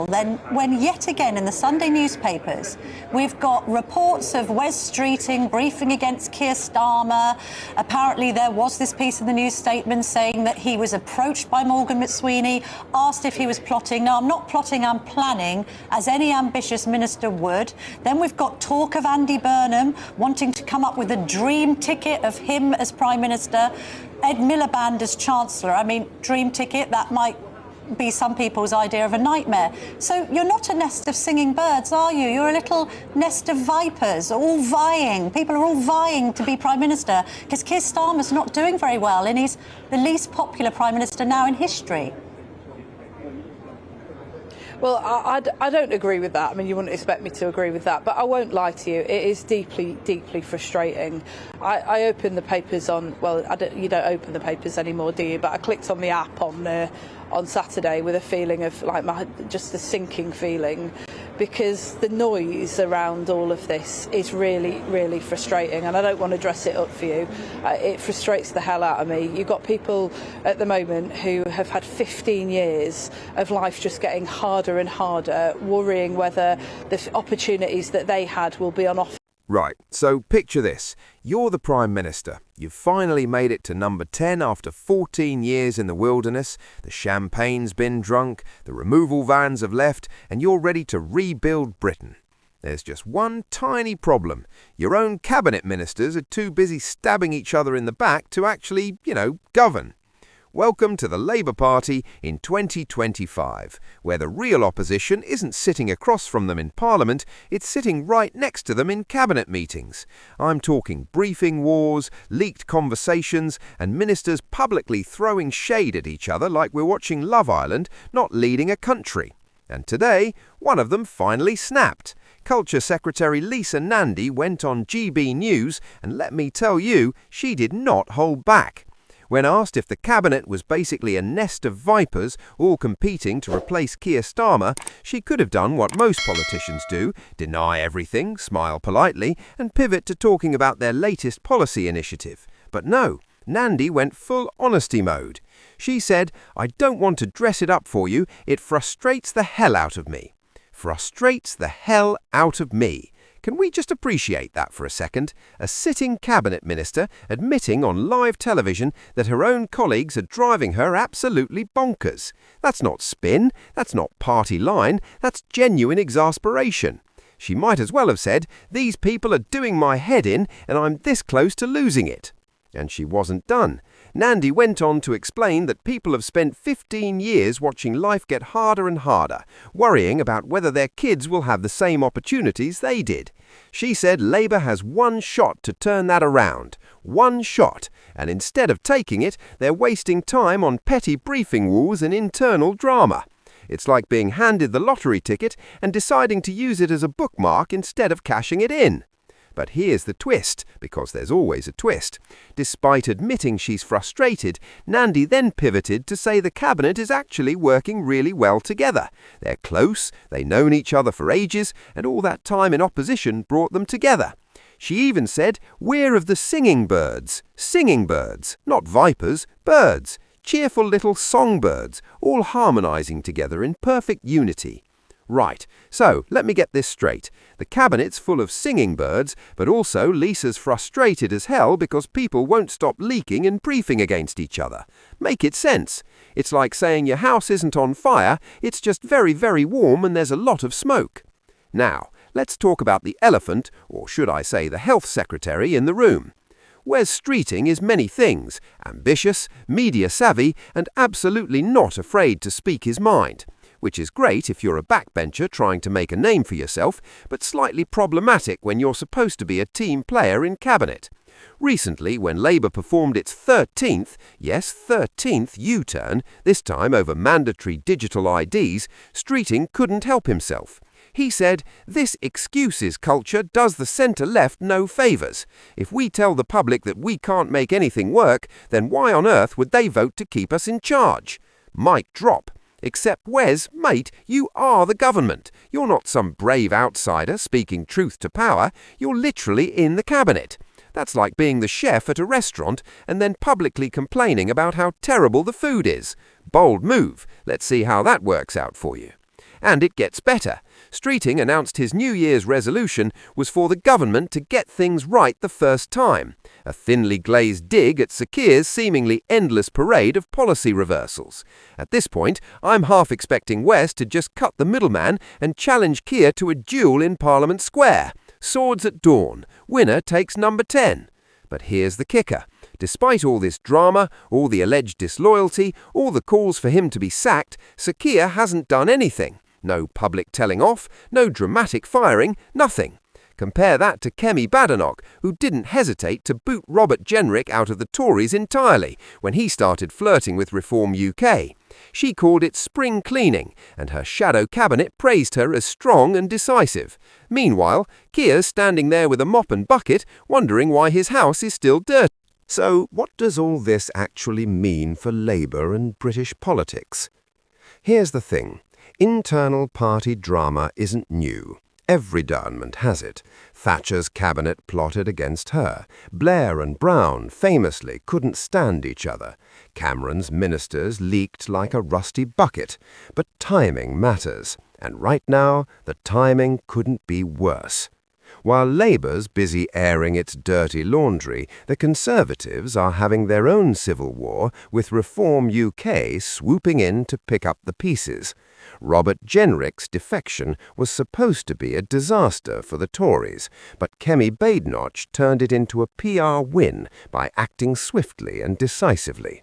Then when yet again in the Sunday newspapers we've got reports of Wes Streeting briefing against Keir Starmer. Apparently there was this piece in the news statement saying that he was approached by Morgan McSweeney, asked if he was plotting. No, I'm not plotting, I'm planning, as any ambitious minister would. Then we've got talk of Andy Burnham wanting to come up with a dream ticket of him as Prime Minister, Ed Miliband as Chancellor. I mean, dream ticket, that might be some people's idea of a nightmare. So you're not a nest of singing birds, are you? You're a little nest of vipers, all vying. People are all vying to be Prime Minister because Keir Starmer's not doing very well and he's the least popular Prime Minister now in history. Well, I don't agree with that. I mean, you wouldn't expect me to agree with that, but I won't lie to you. It is deeply, deeply frustrating. I opened the papers on, well, you don't open the papers anymore, do you? But I clicked on the app on Saturday with a feeling of just a sinking feeling, because the noise around all of this is really, really frustrating, and I don't want to dress it up for you. It frustrates the hell out of me. You've got people at the moment who have had 15 years of life just getting harder and harder, worrying whether the opportunities that they had will be on offer. Right, so picture this. You're the Prime Minister. You've finally made it to number 10 after 14 years in the wilderness. The champagne's been drunk, the removal vans have left, and you're ready to rebuild Britain. There's just one tiny problem. Your own cabinet ministers are too busy stabbing each other in the back to actually, govern. Welcome to the Labour Party in 2025, where the real opposition isn't sitting across from them in Parliament, it's sitting right next to them in cabinet meetings. I'm talking briefing wars, leaked conversations, and ministers publicly throwing shade at each other like we're watching Love Island, not leading a country. And today, one of them finally snapped. Culture Secretary Lisa Nandy went on GB News, and let me tell you, she did not hold back. When asked if the cabinet was basically a nest of vipers all competing to replace Keir Starmer, she could have done what most politicians do, deny everything, smile politely, and pivot to talking about their latest policy initiative. But no, Nandi went full honesty mode. She said, "I don't want to dress it up for you, it frustrates the hell out of me." Frustrates the hell out of me. Can we just appreciate that for a second? A sitting cabinet minister admitting on live television that her own colleagues are driving her absolutely bonkers. That's not spin, that's not party line, that's genuine exasperation. She might as well have said, "These people are doing my head in and I'm this close to losing it." And she wasn't done. Nandi went on to explain that people have spent 15 years watching life get harder and harder, worrying about whether their kids will have the same opportunities they did. She said Labour has one shot to turn that around. One shot. And instead of taking it, they're wasting time on petty briefing wars and internal drama. It's like being handed the lottery ticket and deciding to use it as a bookmark instead of cashing it in. But here's the twist, because there's always a twist. Despite admitting she's frustrated, Nandi then pivoted to say the cabinet is actually working really well together. They're close, they've known each other for ages, and all that time in opposition brought them together. She even said, "We're of the singing birds." Singing birds, not vipers, birds. Cheerful little songbirds, all harmonising together in perfect unity. Right, so let me get this straight. The cabinet's full of singing birds, but also Lisa's frustrated as hell because people won't stop leaking and briefing against each other. Make it sense. It's like saying your house isn't on fire, it's just very, very warm and there's a lot of smoke. Now, let's talk about the elephant, or should I say the health secretary, in the room. Wes Streeting is many things: ambitious, media savvy, and absolutely not afraid to speak his mind. Which is great if you're a backbencher trying to make a name for yourself, but slightly problematic when you're supposed to be a team player in cabinet. Recently, when Labour performed its 13th U-turn, this time over mandatory digital IDs, Streeting couldn't help himself. He said, "This excuses culture does the centre-left no favours. If we tell the public that we can't make anything work, then why on earth would they vote to keep us in charge?" Mic drop. Except, Wes, mate, you are the government. You're not some brave outsider speaking truth to power. You're literally in the cabinet. That's like being the chef at a restaurant and then publicly complaining about how terrible the food is. Bold move. Let's see how that works out for you. And it gets better. Streeting announced his New Year's resolution was for the government to get things right the first time. A thinly glazed dig at Sir Keir's seemingly endless parade of policy reversals. At this point, I'm half expecting Wes to just cut the middleman and challenge Keir to a duel in Parliament Square. Swords at dawn. Winner takes number 10. But here's the kicker. Despite all this drama, all the alleged disloyalty, all the calls for him to be sacked, Sir Keir hasn't done anything. No public telling off, no dramatic firing, nothing. Compare that to Kemi Badenoch, who didn't hesitate to boot Robert Jenrick out of the Tories entirely when he started flirting with Reform UK. She called it spring cleaning, and her shadow cabinet praised her as strong and decisive. Meanwhile, Keir's standing there with a mop and bucket, wondering why his house is still dirty. So, what does all this actually mean for Labour and British politics? Here's the thing. Internal party drama isn't new. Every government has it. Thatcher's cabinet plotted against her. Blair and Brown famously couldn't stand each other. Cameron's ministers leaked like a rusty bucket. But timing matters. And right now, the timing couldn't be worse. While Labour's busy airing its dirty laundry, the Conservatives are having their own civil war, with Reform UK swooping in to pick up the pieces. Robert Jenrick's defection was supposed to be a disaster for the Tories, but Kemi Badenoch turned it into a PR win by acting swiftly and decisively.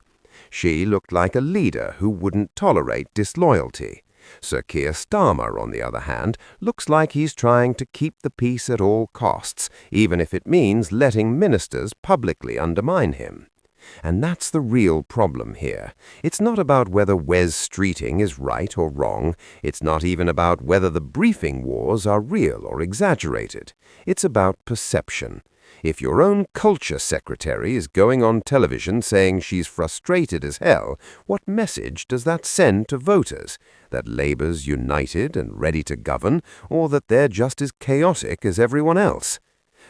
She looked like a leader who wouldn't tolerate disloyalty. Sir Keir Starmer, on the other hand, looks like he's trying to keep the peace at all costs, even if it means letting ministers publicly undermine him. And that's the real problem here. It's not about whether Wes Streeting is right or wrong. It's not even about whether the briefing wars are real or exaggerated. It's about perception. If your own Culture Secretary is going on television saying she's frustrated as hell, what message does that send to voters? That Labour's united and ready to govern, or that they're just as chaotic as everyone else?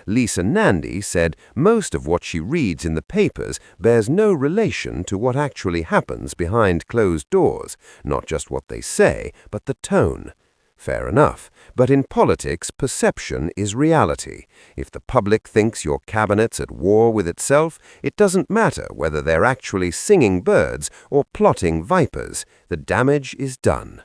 Lisa Nandy said most of what she reads in the papers bears no relation to what actually happens behind closed doors, not just what they say, but the tone. Fair enough, but in politics, perception is reality. If the public thinks your cabinet's at war with itself, it doesn't matter whether they're actually singing birds or plotting vipers. The damage is done.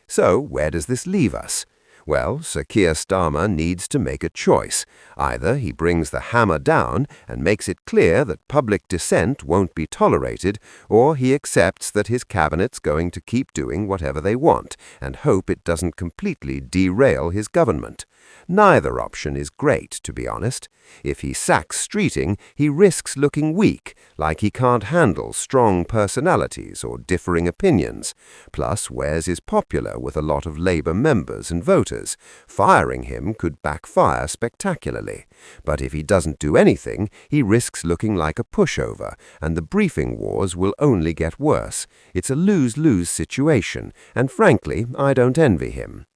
So, where does this leave us? Well, Sir Keir Starmer needs to make a choice. Either he brings the hammer down and makes it clear that public dissent won't be tolerated, or he accepts that his cabinet's going to keep doing whatever they want and hope it doesn't completely derail his government. Neither option is great, to be honest. If he sacks Streeting, he risks looking weak, like he can't handle strong personalities or differing opinions. Plus, Wes is popular with a lot of Labour members and voters. Firing him could backfire spectacularly. But if he doesn't do anything, he risks looking like a pushover, and the briefing wars will only get worse. It's a lose-lose situation, and frankly, I don't envy him.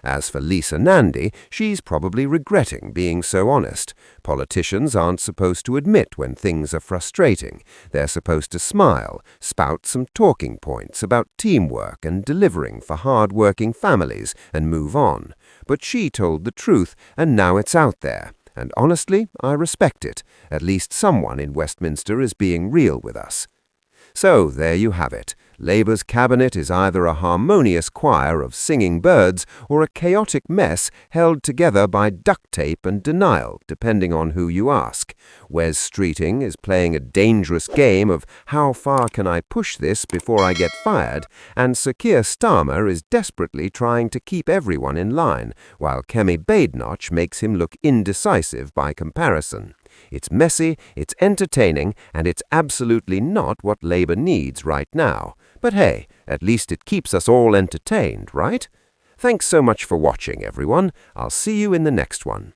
As for Lisa Nandy, she's probably regretting being so honest. Politicians aren't supposed to admit when things are frustrating. They're supposed to smile, spout some talking points about teamwork and delivering for hard-working families, and move on. But she told the truth, and now it's out there. And honestly, I respect it. At least someone in Westminster is being real with us. So, there you have it. Labour's cabinet is either a harmonious choir of singing birds or a chaotic mess held together by duct tape and denial, depending on who you ask. Wes Streeting is playing a dangerous game of how far can I push this before I get fired, and Sir Keir Starmer is desperately trying to keep everyone in line, while Kemi Badenoch makes him look indecisive by comparison. It's messy, it's entertaining, and it's absolutely not what Labour needs right now. But hey, at least it keeps us all entertained, right? Thanks so much for watching, everyone. I'll see you in the next one.